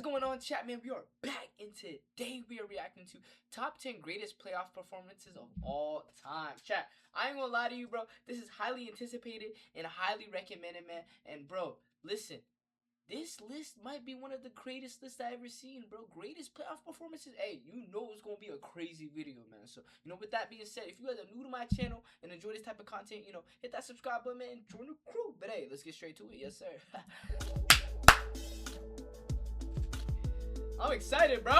going on, chat, man? We are back, and today we are reacting to top 10 greatest playoff performances of all time. Chat, I ain't gonna lie to you, bro. This is highly anticipated and highly recommended, man. And bro, listen, this list might be one of the greatest lists I ever seen, bro. Greatest playoff performances. Hey, you know it's gonna be a crazy video, man. So, with that being said, if you guys are new to my channel and enjoy this type of content, hit that subscribe button, man, and join the crew. But hey, let's get straight to it. Yes, sir. I'm excited, bro.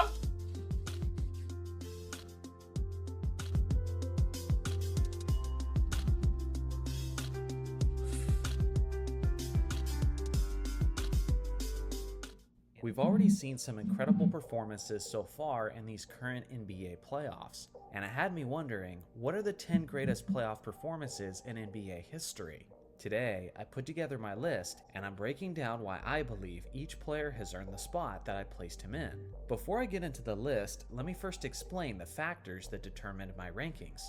We've already seen some incredible performances so far in these current NBA playoffs, and it had me wondering, what are the 10 greatest playoff performances in NBA history? Today, I put together my list, and I'm breaking down why I believe each player has earned the spot that I placed him in. Before I get into the list, let me first explain the factors that determined my rankings.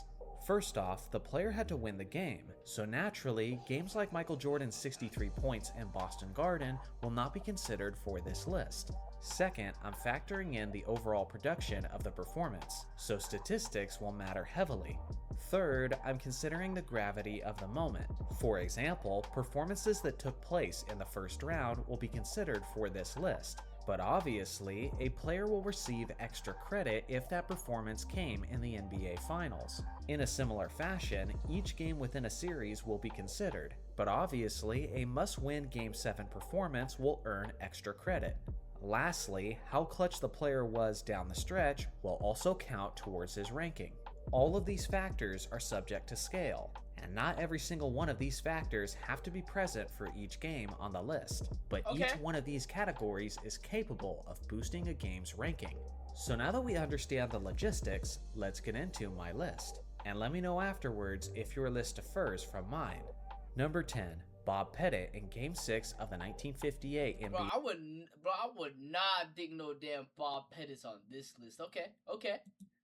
First off, the player had to win the game, so naturally, games like Michael Jordan's 63 points in Boston Garden will not be considered for this list. Second, I'm factoring in the overall production of the performance, so statistics will matter heavily. Third, I'm considering the gravity of the moment. For example, performances that took place in the first round will be considered for this list. But obviously, a player will receive extra credit if that performance came in the NBA Finals. In a similar fashion, each game within a series will be considered, but obviously, a must-win Game 7 performance will earn extra credit. Lastly, how clutch the player was down the stretch will also count towards his ranking. All of these factors are subject to scale, and not every single one of these factors have to be present for each game on the list, but each one of these categories is capable of boosting a game's ranking. So now that we understand the logistics, let's get into my list, and let me know afterwards if your list differs from mine. Number 10, Bob Pettit in Game 6 of the 1958 NBA. I would not dig no damn Bob Pettit on this list. Okay.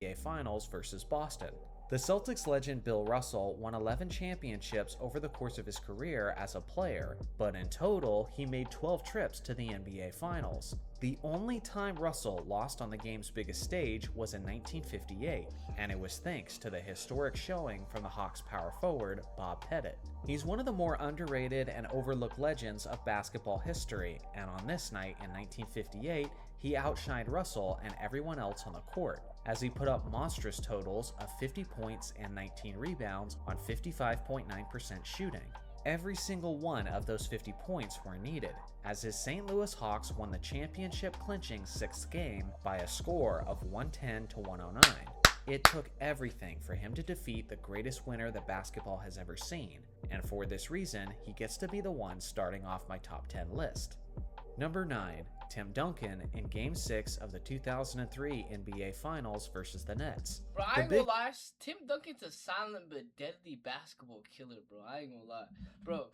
NBA Finals versus Boston. The Celtics legend Bill Russell won 11 championships over the course of his career as a player, but in total, he made 12 trips to the NBA Finals. The only time Russell lost on the game's biggest stage was in 1958, and it was thanks to the historic showing from the Hawks power forward, Bob Pettit. He's one of the more underrated and overlooked legends of basketball history, and on this night in 1958, he outshined Russell and everyone else on the court, as he put up monstrous totals of 50 points and 19 rebounds on 55.9% shooting. Every single one of those 50 points were needed, as his St. Louis Hawks won the championship-clinching 6th game by a score of 110 to 109. It took everything for him to defeat the greatest winner that basketball has ever seen, and for this reason, he gets to be the one starting off my top 10 list. Number 9, Tim Duncan in Game 6 of the 2003 NBA Finals versus the Nets. Bro, I ain't gonna lie, Tim Duncan's a silent but deadly basketball killer, bro. I ain't gonna lie. Bro,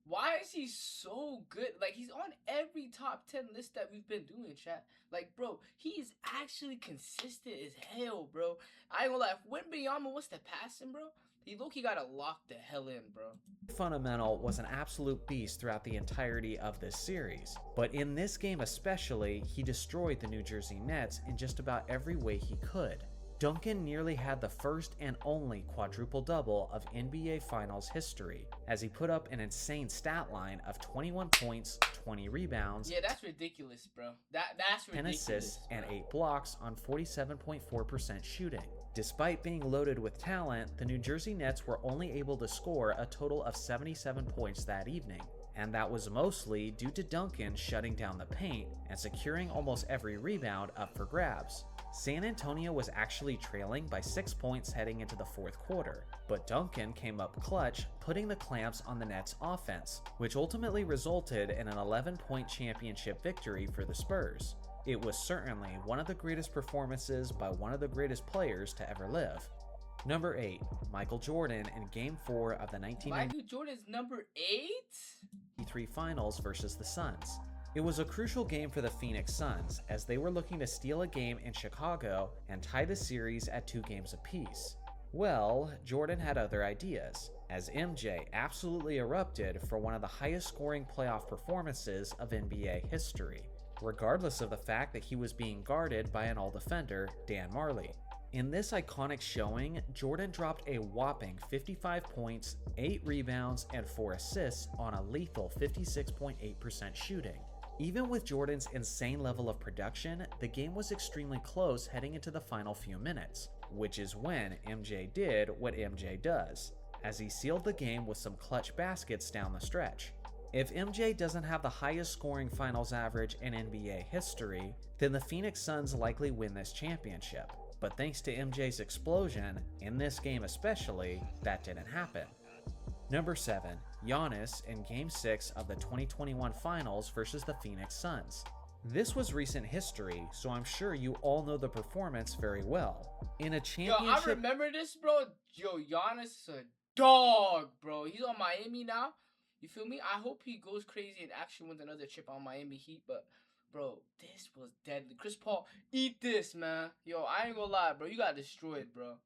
why is he so good? Like, he's on every top 10 list that we've been doing, chat. Like, bro, he is actually consistent as hell, bro. I ain't gonna lie, if Wembanyama wants to pass him, bro, he low-key gotta lock the hell in, bro. Fundamental was an absolute beast throughout the entirety of this series, but in this game especially, he destroyed the New Jersey Nets in just about every way he could. Duncan nearly had the first and only quadruple-double of NBA Finals history, as he put up an insane stat line of 21 points, 20 rebounds, yeah, that's ridiculous, bro. That's ridiculous, 10 assists, bro, and 8 blocks on 47.4% shooting. Despite being loaded with talent, the New Jersey Nets were only able to score a total of 77 points that evening, and that was mostly due to Duncan shutting down the paint and securing almost every rebound up for grabs. San Antonio was actually trailing by 6 points heading into the fourth quarter, but Duncan came up clutch, putting the clamps on the Nets' offense, which ultimately resulted in an 11-point championship victory for the Spurs. It was certainly one of the greatest performances by one of the greatest players to ever live. Number 8, Michael Jordan in Game 4 of the 1993 Michael Jordan's number 8? Finals versus the Suns. It was a crucial game for the Phoenix Suns, as they were looking to steal a game in Chicago and tie the series at 2 games apiece. Well, Jordan had other ideas, as MJ absolutely erupted for one of the highest scoring playoff performances of NBA history. regardless of the fact that he was being guarded by an all-defender, Dan Marley. In this iconic showing, Jordan dropped a whopping 55 points, 8 rebounds, and 4 assists on a lethal 56.8% shooting. Even with Jordan's insane level of production, the game was extremely close heading into the final few minutes, which is when MJ did what MJ does, as he sealed the game with some clutch baskets down the stretch. If MJ doesn't have the highest scoring finals average in NBA history, then the Phoenix Suns likely win this championship. But thanks to MJ's explosion, in this game especially, that didn't happen. Number 7. Giannis in Game 6 of the 2021 Finals versus the Phoenix Suns. This was recent history, so I'm sure you all know the performance very well. In a championship... Yo, I remember this, bro. Yo, Giannis is a dog, bro. He's on Miami now. You feel me? I hope he goes crazy and actually wins another chip on Miami Heat, but... Bro, this was deadly. Chris Paul, eat this, man. Yo, I ain't gonna lie, bro. You got destroyed, bro.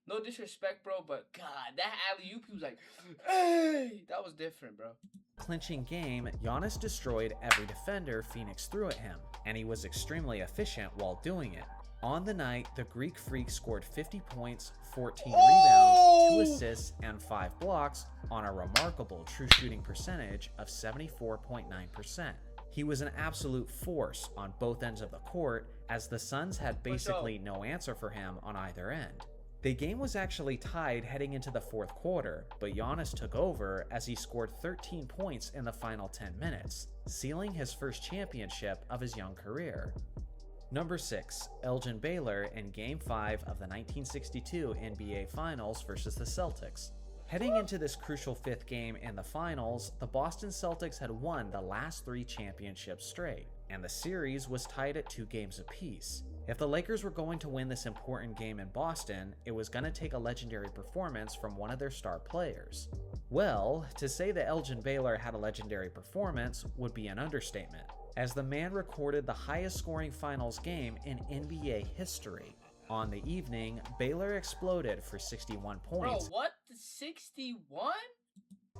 No disrespect, bro, but God, that alley-oop, he was like, hey! That was different, bro. Clinching game, Giannis destroyed every defender Phoenix threw at him, and he was extremely efficient while doing it. On the night, the Greek Freak scored 50 points, 14 rebounds, 2 assists, and 5 blocks on a remarkable true shooting percentage of 74.9%. He was an absolute force on both ends of the court, as the Suns had basically no answer for him on either end. The game was actually tied heading into the fourth quarter, but Giannis took over as he scored 13 points in the final 10 minutes, sealing his first championship of his young career. Number 6. Elgin Baylor in Game 5 of the 1962 NBA Finals versus the Celtics. Heading into this crucial 5th game in the finals, the Boston Celtics had won the last 3 championships straight, and the series was tied at 2 games apiece. If the Lakers were going to win this important game in Boston, it was going to take a legendary performance from one of their star players. Well, to say that Elgin Baylor had a legendary performance would be an understatement, as the man recorded the highest scoring finals game in NBA history. On the evening, Baylor exploded for 61 points. Bro, what? 61?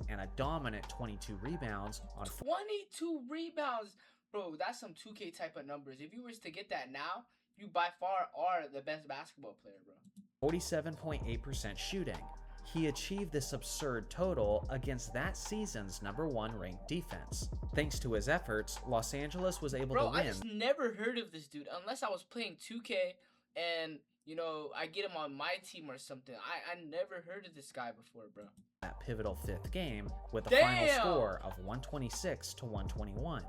And a dominant 22 rebounds on 22 rebounds. Bro, that's some 2K type of numbers. If you were to get that now, you by far are the best basketball player, bro. 47.8% shooting. He achieved this absurd total against that season's #1 ranked defense. Thanks to his efforts, Los Angeles was able to win. Bro, I just never heard of this dude unless I was playing 2K and, you know, I get him on my team or something. I never heard of this guy before, bro. That pivotal 5th game with a final score of 126 to 121.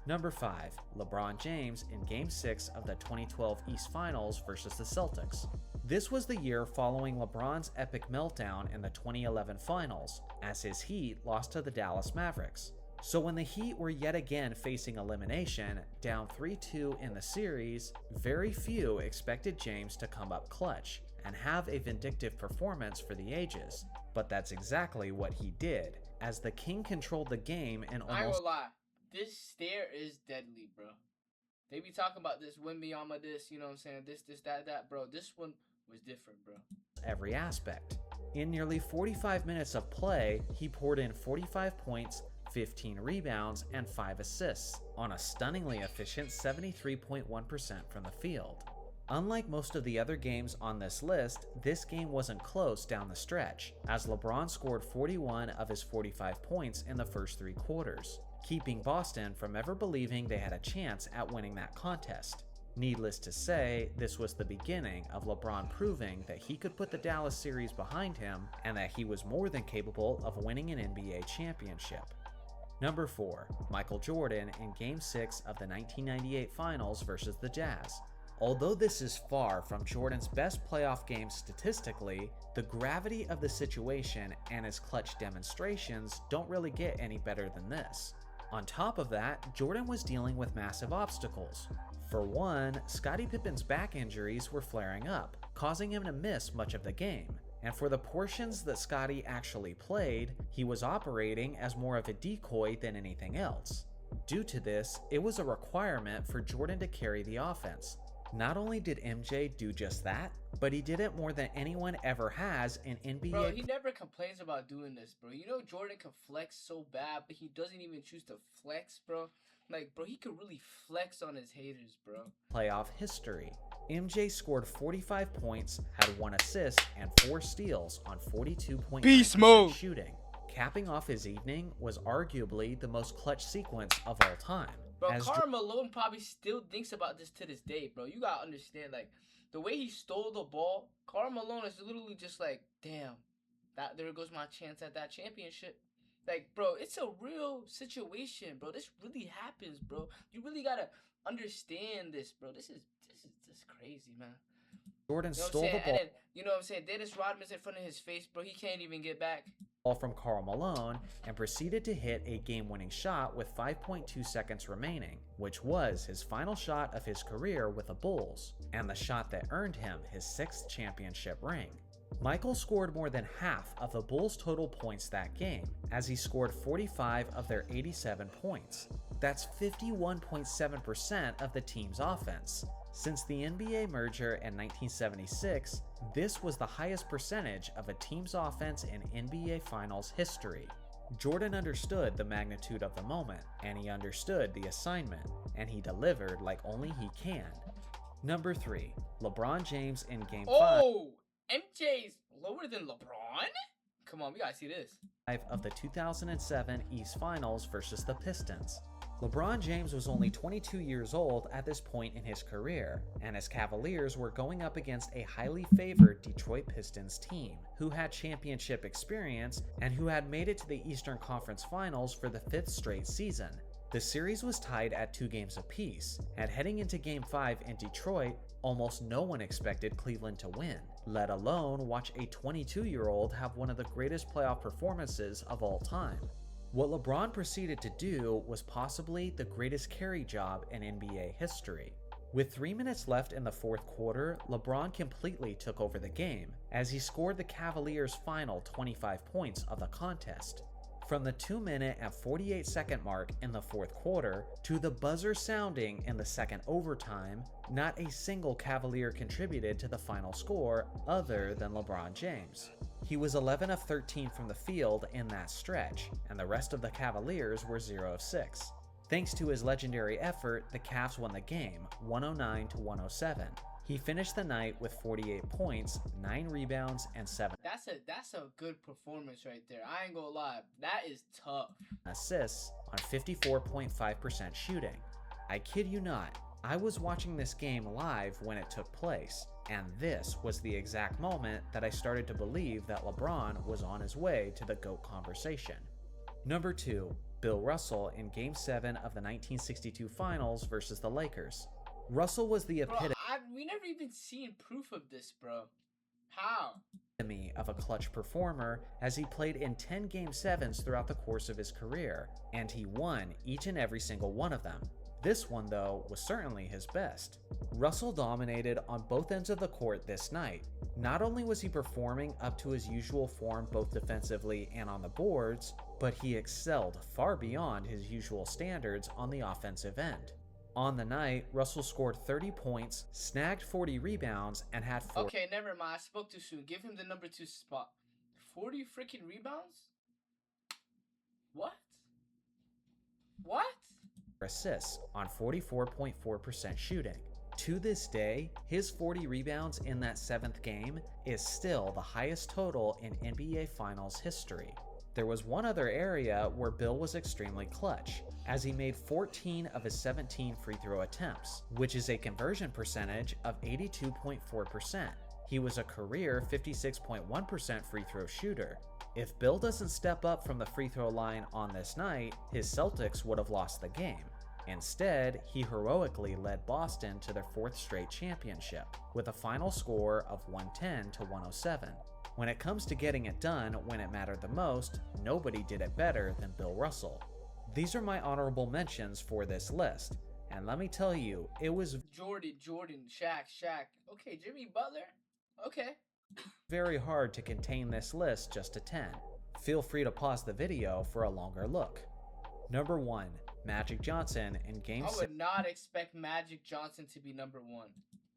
Number 5, LeBron James in Game 6 of the 2012 East Finals versus the Celtics. This was the year following LeBron's epic meltdown in the 2011 Finals, as his Heat lost to the Dallas Mavericks. So when the Heat were yet again facing elimination, down 3-2 in the series, very few expected James to come up clutch and have a vindictive performance for the ages. But that's exactly what he did, as the King controlled the game and almost... I ain't gonna lie. This stare is deadly, bro. They be talking about this Wembanyama, this, you know what I'm saying, this, that, bro. This one was different, bro. Every aspect. In nearly 45 minutes of play, he poured in 45 points, 15 rebounds, and 5 assists on a stunningly efficient 73.1% from the field. Unlike most of the other games on this list, this game wasn't close down the stretch, as LeBron scored 41 of his 45 points in the first 3 quarters, keeping Boston from ever believing they had a chance at winning that contest. Needless to say, this was the beginning of LeBron proving that he could put the Dallas series behind him and that he was more than capable of winning an NBA championship. Number 4, Michael Jordan in Game 6 of the 1998 Finals versus the Jazz. Although this is far from Jordan's best playoff game statistically, the gravity of the situation and his clutch demonstrations don't really get any better than this. On top of that, Jordan was dealing with massive obstacles. For one, Scottie Pippen's back injuries were flaring up, causing him to miss much of the game. And for the portions that Scottie actually played, he was operating as more of a decoy than anything else. Due to this, it was a requirement for Jordan to carry the offense. Not only did MJ do just that, but he did it more than anyone ever has in NBA. Bro, he never complains about doing this, bro. You know Jordan can flex so bad, but he doesn't even choose to flex, bro. Like, bro, he could really flex on his haters, bro. Playoff history. MJ scored 45 points, had 1 assist, and 4 steals on 42.9% shooting. Capping off his evening was arguably the most clutch sequence of all time. Bro, Karl Malone probably still thinks about this to this day, bro. You gotta understand, like, the way he stole the ball, Karl Malone is literally just like, damn, there goes my chance at that championship. Like, bro, it's a real situation, bro. This really happens, bro. You really gotta understand this, bro. This is crazy, man. Jordan stole the ball. And then, you know what I'm saying? Dennis Rodman's in front of his face, bro. He can't even get back. From Karl Malone and proceeded to hit a game-winning shot with 5.2 seconds remaining, which was his final shot of his career with the Bulls, and the shot that earned him his 6th championship ring. Michael scored more than half of the Bulls' total points that game, as he scored 45 of their 87 points. That's 51.7% of the team's offense. Since the NBA merger in 1976, this was the highest percentage of a team's offense in NBA Finals history. Jordan understood the magnitude of the moment, and he understood the assignment, and he delivered like only he can. Number 3, LeBron James in Game 5. Oh, MJ's lower than LeBron? Come on, we gotta see this. Of the 2007 East Finals versus the Pistons. LeBron James was only 22 years old at this point in his career, and his Cavaliers were going up against a highly favored Detroit Pistons team, who had championship experience and who had made it to the Eastern Conference Finals for the 5th straight season. The series was tied at 2 games apiece, and heading into Game 5 in Detroit, almost no one expected Cleveland to win, let alone watch a 22-year-old have one of the greatest playoff performances of all time. What LeBron proceeded to do was possibly the greatest carry job in NBA history. With 3 minutes left in the 4th quarter, LeBron completely took over the game, as he scored the Cavaliers' final 25 points of the contest. From the 2-minute and 48-second mark in the 4th quarter to the buzzer sounding in the 2nd overtime, not a single Cavalier contributed to the final score other than LeBron James. He was 11 of 13 from the field in that stretch, and the rest of the Cavaliers were 0 of 6. Thanks to his legendary effort, the Cavs won the game, 109-107. He finished the night with 48 points, 9 rebounds, and 7 That's a good performance right there. I ain't gonna lie. That is tough. assists on 54.5% shooting. I kid you not, I was watching this game live when it took place, and this was the exact moment that I started to believe that LeBron was on his way to the GOAT conversation. Number 2, Bill Russell in Game 7 of the 1962 Finals versus the Lakers. Russell was the We never even seen proof of this, bro. How? epitome of a clutch performer, as he played in 10 Game 7s throughout the course of his career, and he won each and every single one of them. This one, though, was certainly his best. Russell dominated on both ends of the court this night. Not only was he performing up to his usual form both defensively and on the boards, but he excelled far beyond his usual standards on the offensive end. On the night, Russell scored 30 points, snagged 40 rebounds, and had 4 Okay, never mind. I spoke too soon. Give him the number 2 spot. 40 freaking rebounds? What? assists on 44.4% shooting. To this day, his 40 rebounds in that 7th game is still the highest total in NBA Finals history. There was one other area where Bill was extremely clutch, as he made 14 of his 17 free throw attempts, which is a conversion percentage of 82.4%. He was a career 56.1% free throw shooter. If Bill doesn't step up from the free throw line on this night, his Celtics would have lost the game. Instead, he heroically led Boston to their 4th straight championship, with a final score of 110-107. When it comes to getting it done when it mattered the most, nobody did it better than Bill Russell. These are my honorable mentions for this list, and let me tell you, it was Jordan, Shaq. Okay, Jimmy Butler. Okay. very hard to contain this list just to 10. Feel free to pause the video for a longer look. Number 1, Magic Johnson in Game 6. I would not expect Magic Johnson to be number 1.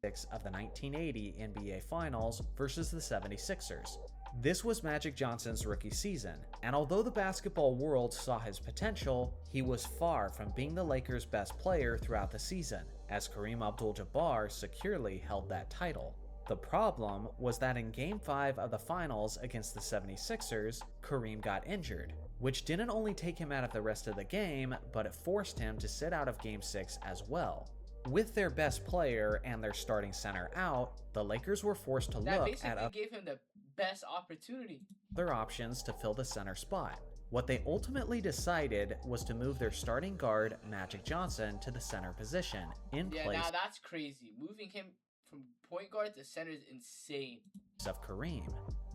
Of the 1980 NBA Finals versus the 76ers. This was Magic Johnson's rookie season, and although the basketball world saw his potential, he was far from being the Lakers' best player throughout the season, as Kareem Abdul-Jabbar securely held that title. The problem was that in Game 5 of the finals against the 76ers, Kareem got injured, which didn't only take him out of the rest of the game, but it forced him to sit out of Game 6 as well. With their best player and their starting center out, the Lakers were forced to That look basically at gave him the best opportunity. other options to fill the center spot. What they ultimately decided was to move their starting guard, Magic Johnson, to the center position in Yeah, place now that's crazy. Moving him from point guard to center is insane. of Kareem.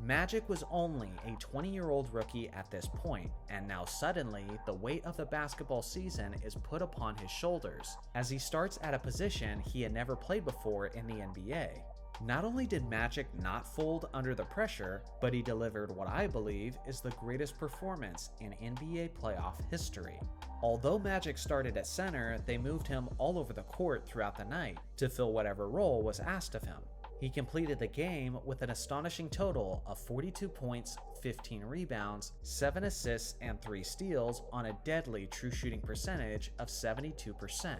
Magic was only a 20-year-old rookie at this point, and now suddenly the weight of the basketball season is put upon his shoulders, as he starts at a position he had never played before in the NBA. Not only did Magic not fold under the pressure, but he delivered what I believe is the greatest performance in NBA playoff history. Although Magic started at center, they moved him all over the court throughout the night to fill whatever role was asked of him. He completed the game with an astonishing total of 42 points, 15 rebounds, 7 assists, and 3 steals on a deadly true shooting percentage of 72%.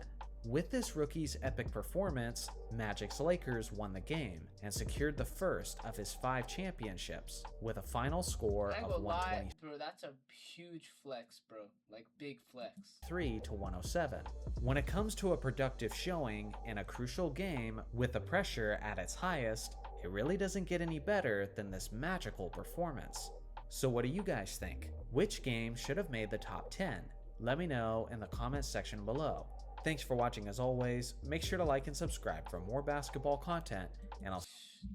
With this rookie's epic performance, Magic's Lakers won the game and secured the first of his 5 championships with a final score I ain't of gonna lie, 123 bro. That's a huge flex, bro. Like big flex. to 107. When it comes to a productive showing in a crucial game with the pressure at its highest, it really doesn't get any better than this magical performance. So what do you guys think? Which game should have made the top 10? Let me know in the comments section below. Thanks for watching as always. Make sure to like and subscribe for more basketball content, and I'll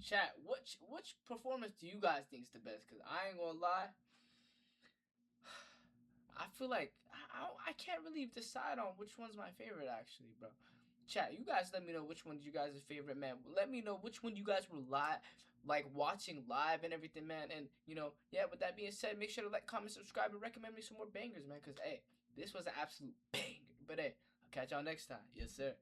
Chat, which performance do you guys think is the best? Cause I ain't gonna lie, I feel like I can't really decide on which one's my favorite actually, bro. Chat, you guys let me know which one's you guys' favorite, man. Let me know which one you guys were like watching live and everything, man. And yeah. With that being said, make sure to like, comment, subscribe, and recommend me some more bangers, man. Cause hey, this was an absolute banger. But hey, I'll catch y'all next time. Yes, sir.